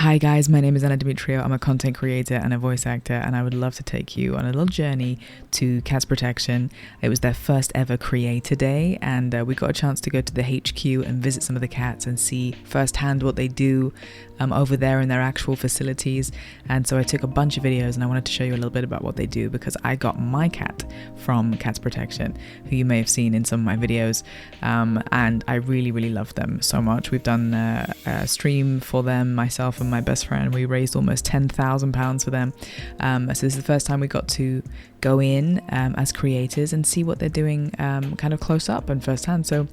Hi guys, my name is Demetriou. I'm a content creator and a voice actor, and I would love to take you on a little journey to Cats Protection. It was their first ever Creator Day, and we got a chance to go to the HQ and visit some of the cats and see firsthand what they do over there in their actual facilities. And so I took a bunch of videos and I wanted to show you a little bit about what they do, because I got my cat from Cats Protection, who you may have seen in some of my videos, and I really love them so much. We've done a stream for them, myself and my best friend. We raised almost £10,000 for them, so this is the first time we got to go in as creators and see what they're doing kind of close up and firsthand. So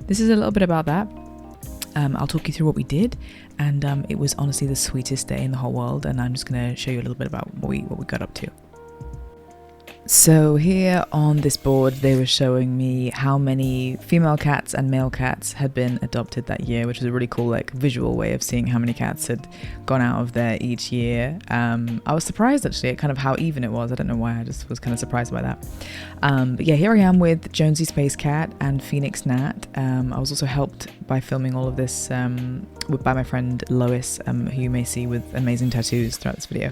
this is a little bit about that. I'll talk you through what we did, and it was honestly the sweetest day in the whole world, and I'm just going to show you a little bit about what we got up to. So here on this board, they were showing me how many female cats and male cats had been adopted that year, which was a really cool visual way of seeing how many cats had gone out of there each year. I was surprised actually at kind of how even it was. I don't know why, I just was kind of surprised by that. But yeah, here I am with Jonesy Space Cat and Phoenix Nat. I was also helped by filming all of this by my friend Lois, who you may see with amazing tattoos throughout this video.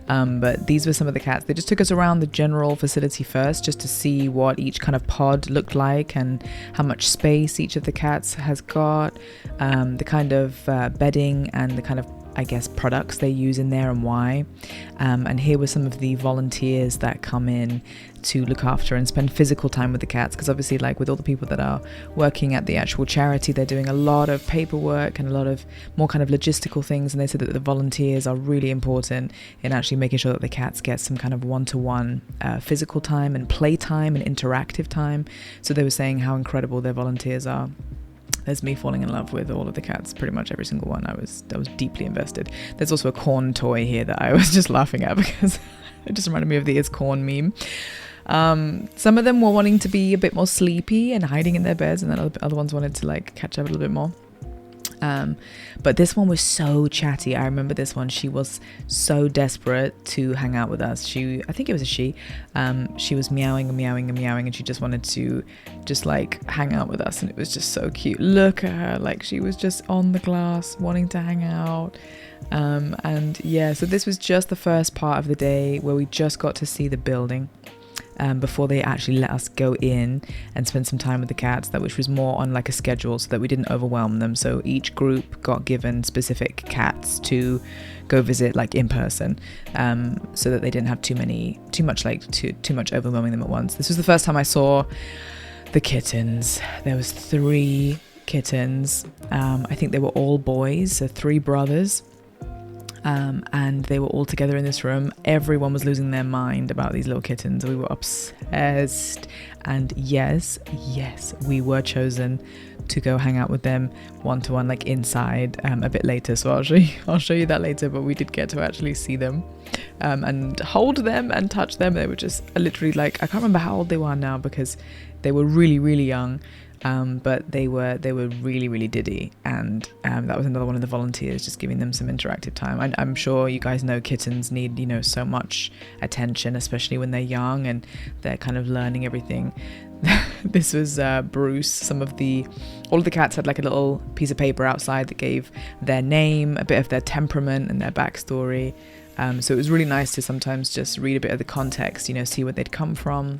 But these were some of the cats. They just took us around the general facility first, just to see what each kind of pod looked like and how much space each of the cats has got, the kind of bedding and the kind of, I guess, products they use in there and why. And here were some of the volunteers that come in to look after and spend physical time with the cats, because obviously with all the people that are working at the actual charity, they're doing a lot of paperwork and a lot of more kind of logistical things, and they said that the volunteers are really important in actually making sure that the cats get some kind of one-to-one physical time and play time and interactive time. So they were saying how incredible their volunteers are. There's me falling in love with all of the cats, pretty much every single one. I was deeply invested. There's also a corn toy here that I was just laughing at because it just reminded me of the "Is Corn" meme. Some of them were wanting to be a bit more sleepy and hiding in their beds, and then other ones wanted to catch up a little bit more. But this one was so chatty. I remember this one. She was so desperate to hang out with us. I think it was a she. She was meowing and meowing and meowing, and she just wanted to hang out with us, and it was just so cute. Look at her, she was just on the glass wanting to hang out. And yeah, so this was just the first part of the day where we just got to see the building. Before they actually let us go in and spend some time with the cats, which was more on a schedule so that we didn't overwhelm them. So each group got given specific cats to go visit in person, so that they didn't have too much overwhelming them at once. This was the first time I saw the kittens. There was 3 kittens. I think they were all boys, so 3 brothers. And they were all together in this room. Everyone was losing their mind about these little kittens. We were obsessed. And yes, we were chosen to go hang out with them one-to-one, inside, a bit later. So I'll show you that later. But we did get to actually see them, and hold them and touch them. They were just literally I can't remember how old they were now, because they were really young. But they were really diddy, and that was another one of the volunteers, just giving them some interactive time. I'm sure you guys know kittens need so much attention, especially when they're young and they're kind of learning everything. This was Bruce. All of the cats had a little piece of paper outside that gave their name, a bit of their temperament and their backstory. So it was really nice to sometimes just read a bit of the context, see where they'd come from.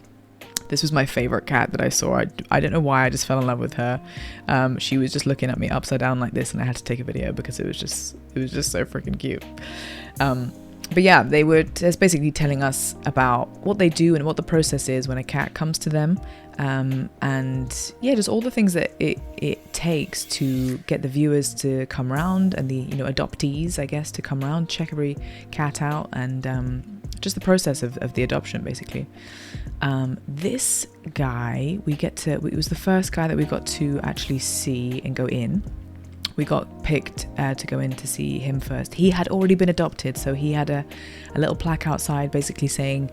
This was my favorite cat that I saw. I don't know why, I just fell in love with her. She was just looking at me upside down like this, and I had to take a video because it was just so freaking cute. But yeah, they were just basically telling us about what they do and what the process is when a cat comes to them. And yeah, just all the things that it takes to get the viewers to come around, and the adoptees, I guess, to come around, check every cat out, and just the process of the adoption, basically. This guy, it was the first guy that we got to actually see and go in. We got picked to go in to see him first. He had already been adopted, so he had a little plaque outside basically saying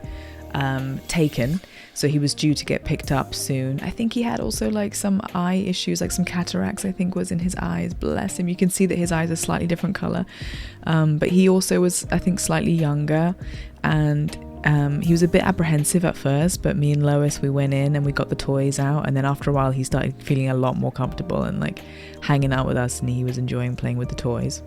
taken, so he was due to get picked up soon. I think he had also some eye issues, some cataracts I think was in his eyes. Bless him. You can see that his eyes are slightly different color, but he also was, I think, slightly younger, and he was a bit apprehensive at first, but me and Lois, we went in and we got the toys out, and then after a while he started feeling a lot more comfortable and hanging out with us, and he was enjoying playing with the toys.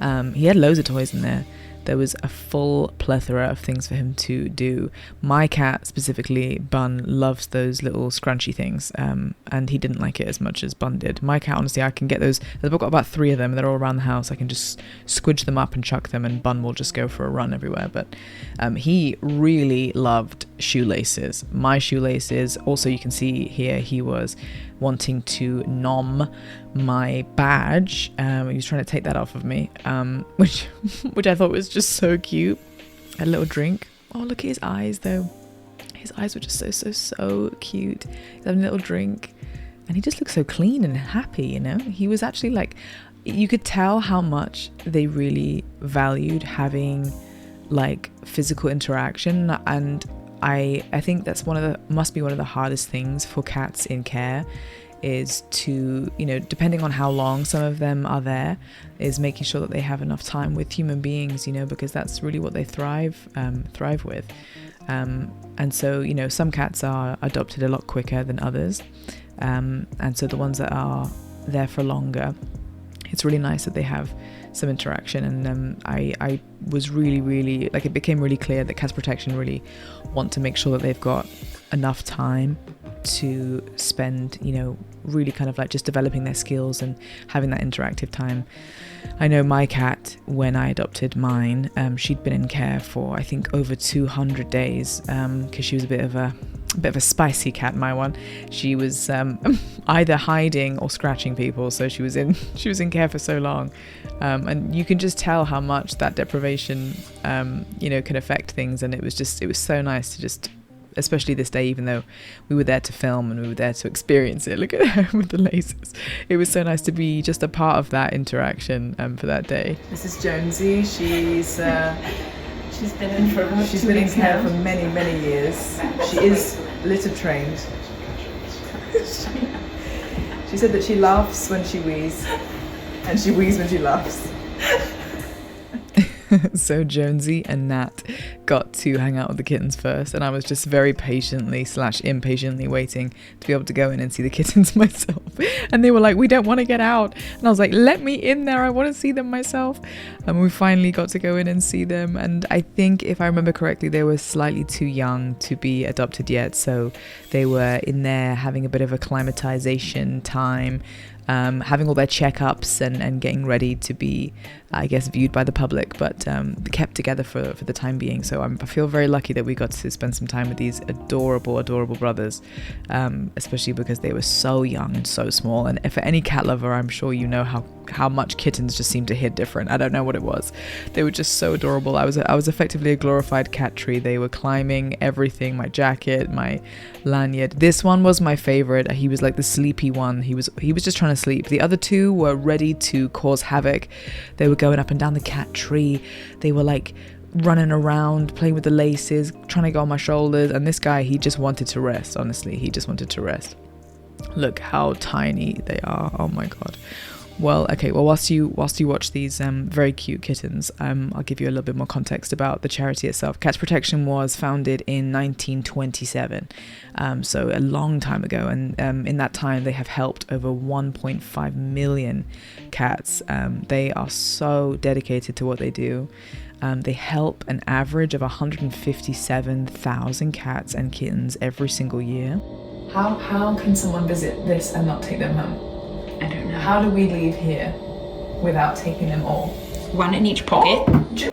He had loads of toys in there. There was a full plethora of things for him to do. My cat specifically, Bun, loves those little scrunchy things, and he didn't like it as much as Bun did. My cat, honestly, I can get those. I've got about 3 of them. They're all around the house. I can just squidge them up and chuck them, and Bun will just go for a run everywhere. But he really loved shoelaces. My shoelaces. Also, you can see here he was wanting to nom my badge. He was trying to take that off of me, which I thought was just so cute. A little drink. Oh, look at his eyes though. His eyes were just so cute. He's having a little drink, and he just looked so clean and happy, you know. He was actually like, you could tell how much they really valued having like physical interaction. And I think that's must be one of the hardest things for cats in care, is to, you know, depending on how long some of them are there, is making sure that they have enough time with human beings, you know, because that's really what they thrive with. And so, you know, some cats are adopted a lot quicker than others, and so the ones that are there for longer, it's really nice that they have some interaction. And I was really, like, it became really clear that Cats Protection really want to make sure that they've got enough time to spend, you know, really kind of like just developing their skills and having that interactive time. I know my cat, when I adopted mine, she'd been in care for I think over 200 days, because she was a bit of a spicy cat. My one, she was either hiding or scratching people, so she was in care for so long, and you can just tell how much that deprivation you know, can affect things. And it was so nice to just, especially this day, even though we were there to film and we were there to experience it. Look at her with the laces. It was so nice to be just a part of that interaction for that day. This is Jonesy. She's been in for about she's been in care now for many years. She is litter trained. She said that she laughs when she wheezes, and she wheezes when she laughs. So Jonesy and Nat got to hang out with the kittens first, and I was just very patiently/impatiently waiting to be able to go in and see the kittens myself. And they were like, we don't want to get out, and I was like, let me in there, I want to see them myself. And we finally got to go in and see them, and I think, if I remember correctly, they were slightly too young to be adopted yet, so they were in there having a bit of acclimatization time, having all their checkups and getting ready to be, I guess, viewed by the public, but kept together for the time being. So I feel very lucky that we got to spend some time with these adorable brothers, especially because they were so young and so small. And for any cat lover, I'm sure you know how much kittens just seem to hit different. I don't know what it was. They were just so adorable. I was effectively a glorified cat tree. They were climbing everything, my jacket, my lanyard. This one was my favorite. He was like the sleepy one. He was just trying to sleep. The other two were ready to cause havoc. They were going up and down the cat tree. They were like running around, playing with the laces, trying to go on my shoulders. And this guy, he just wanted to rest. Honestly, he just wanted to rest. Look how tiny they are. Oh my god. Well, okay, well, whilst you watch these very cute kittens, I'll give you a little bit more context about the charity itself. Cats Protection was founded in 1927, so a long time ago, and in that time they have helped over 1.5 million cats. They are so dedicated to what they do. They help an average of 157,000 cats and kittens every single year. How can someone visit this and not take them home? I don't know. How do we leave here without taking them all? One in each pocket.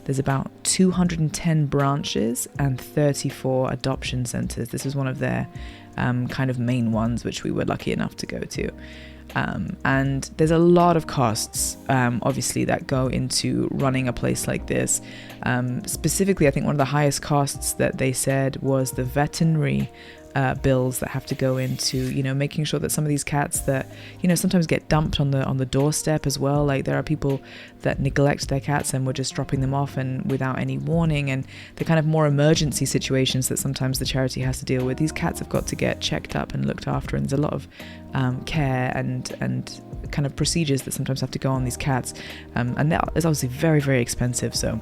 There's about 210 branches and 34 adoption centres. This is one of their kind of main ones, which we were lucky enough to go to. And there's a lot of costs, obviously, that go into running a place like this. Specifically, I think one of the highest costs that they said was the veterinary bills that have to go into, you know, making sure that some of these cats that, you know, sometimes get dumped on the doorstep as well. Like, there are people that neglect their cats and we're just dropping them off and without any warning, and the kind of more emergency situations that sometimes the charity has to deal with. These cats have got to get checked up and looked after, and there's a lot of care and kind of procedures that sometimes have to go on these cats, and that is obviously very, very expensive. So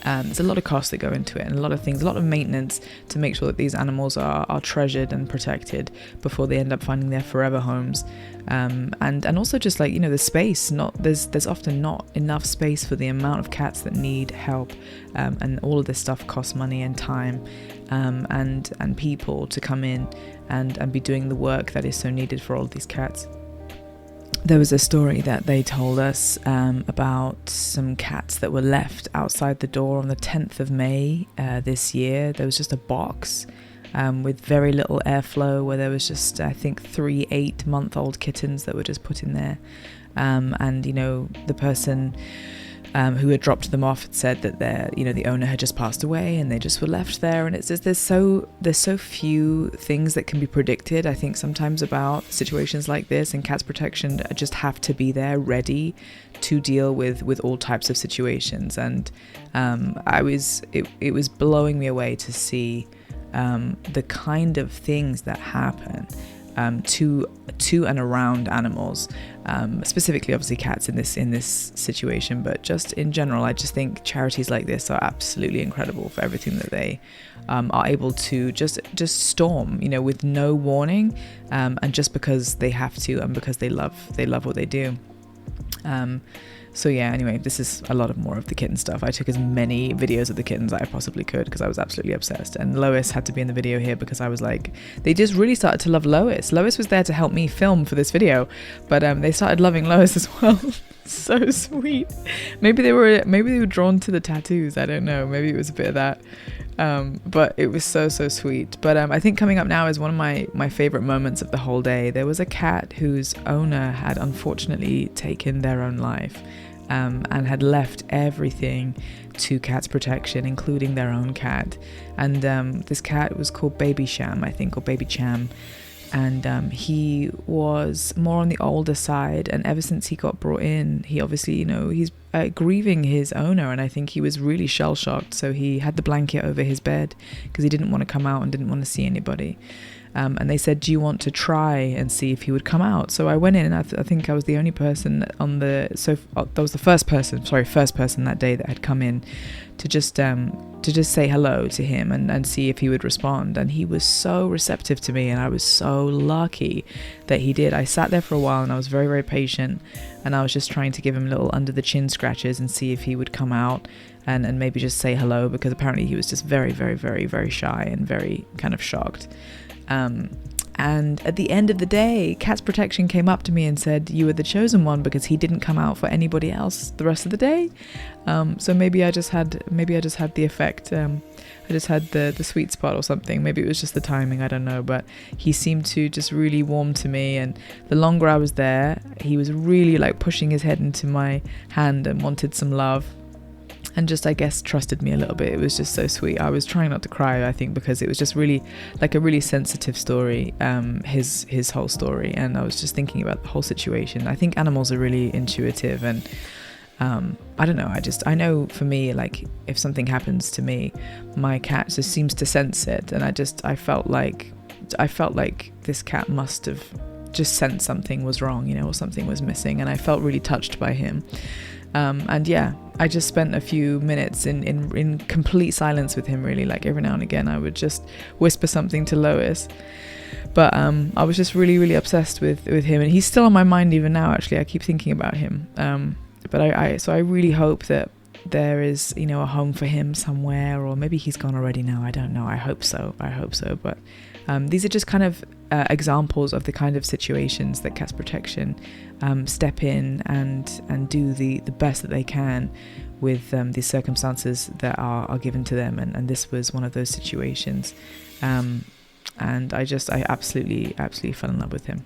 There's a lot of costs that go into it, and a lot of things, a lot of maintenance to make sure that these animals are treasured and protected before they end up finding their forever homes. And also just like, the space, there's often not enough space for the amount of cats that need help, and all of this stuff costs money and time, and people to come in and be doing the work that is so needed for all of these cats. There was a story that they told us about some cats that were left outside the door on the 10th of May this year. There was just a box with very little airflow, where there was just, I think, 3 8-month-old kittens that were just put in there. And the person who had dropped them off had said that the owner had just passed away, and they just were left there. And it's just there's so few things that can be predicted, I think, sometimes about situations like this, and cats protection just have to be there ready to deal with all types of situations. And it was blowing me away to see the kind of things that happen to and around animals, specifically obviously cats in this situation, but just in general. I just think charities like this are absolutely incredible for everything that they are able to just storm, with no warning, and just because they have to, and because they love what they do. So yeah, anyway, this is a lot more of the kitten stuff. I took as many videos of the kittens as I possibly could because I was absolutely obsessed. And Lois had to be in the video here because I was like, they just really started to love Lois. Lois was there to help me film for this video, but they started loving Lois as well. So sweet. Maybe they were drawn to the tattoos. I don't know. Maybe it was a bit of that. But it was so sweet. But I think coming up now is one of my favorite moments of the whole day. There was a cat whose owner had unfortunately taken their own life, and had left everything to cats protection, including their own cat. And this cat was called Babycham, I think, or Babycham. And he was more on the older side, and ever since he got brought in, he obviously, he's grieving his owner, and I think he was really shell-shocked. So he had the blanket over his bed because he didn't want to come out and didn't want to see anybody. And they said, do you want to try and see if he would come out? So I went in, and I think I was the only person on the that was the first person that day that had come in to just say hello to him and see if he would respond. And he was so receptive to me, and I was so lucky that he did. I sat there for a while, and I was very, very patient, and I was just trying to give him little under the chin scratches and see if he would come out and maybe just say hello, because apparently he was just very, very, very, very shy and very kind of shocked. And at the end of the day, Cats Protection came up to me and said, you were the chosen one because he didn't come out for anybody else the rest of the day. So maybe I just had the effect. I just had the sweet spot or something. Maybe it was just the timing, I don't know. But he seemed to just really warm to me. And the longer I was there, he was really like pushing his head into my hand and wanted some love. And just, I guess, trusted me a little bit. It was just so sweet. I was trying not to cry, I think, because it was just really like a really sensitive story, his whole story. And I was just thinking about the whole situation. I think animals are really intuitive, and I don't know, I know for me, like if something happens to me, my cat just seems to sense it. And I felt like this cat must have just sensed something was wrong, or something was missing. And I felt really touched by him. And yeah, I just spent a few minutes in complete silence with him, really. Like every now and again I would just whisper something to Lois, but I was just really, really obsessed with him, and he's still on my mind even now. Actually, I keep thinking about him, but I really hope that there is a home for him somewhere, or maybe he's gone already now, I don't know. I hope so, but these are just kind of examples of the kind of situations that Cats Protection step in and do the best that they can with these circumstances that are given to them, and this was one of those situations, and I absolutely fell in love with him.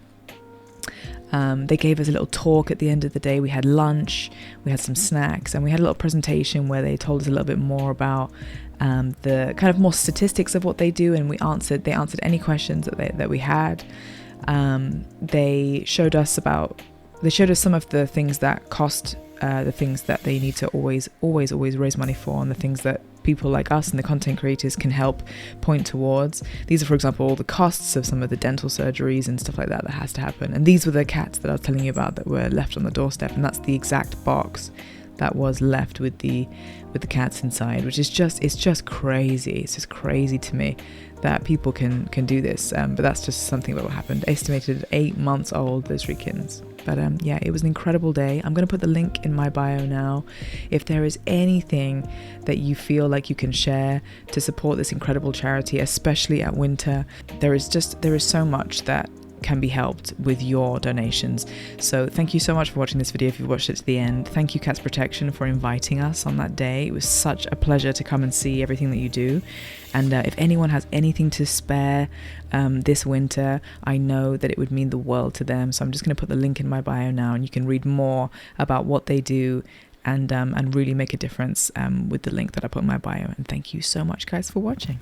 They gave us a little talk at the end of the day. We had lunch, we had some snacks, and we had a little presentation where they told us a little bit more about the kind of more statistics of what they do, and they answered any questions that we had. They showed us some of the things that cost, the things that they need to always raise money for, and the things that people like us and the content creators can help point towards. These are, for example, all the costs of some of the dental surgeries and stuff like that has to happen. And these were the cats that I was telling you about that were left on the doorstep, and that's the exact box that was left with the cats inside, which is just crazy. It's just crazy to me that people can do this, but that's just something that happened. Estimated 8 months old, those 3 kittens. But yeah, it was an incredible day. I'm going to put the link in my bio now. If there is anything that you feel like you can share to support this incredible charity, especially at winter, there is so much that can be helped with your donations. So thank you so much for watching this video if you've watched it to the end. Thank you, Cats Protection, for inviting us on that day. It was such a pleasure to come and see everything that you do. And if anyone has anything to spare this winter, I know that it would mean the world to them. So I'm just going to put the link in my bio now, and you can read more about what they do and really make a difference with the link that I put in my bio. And thank you so much, guys, for watching.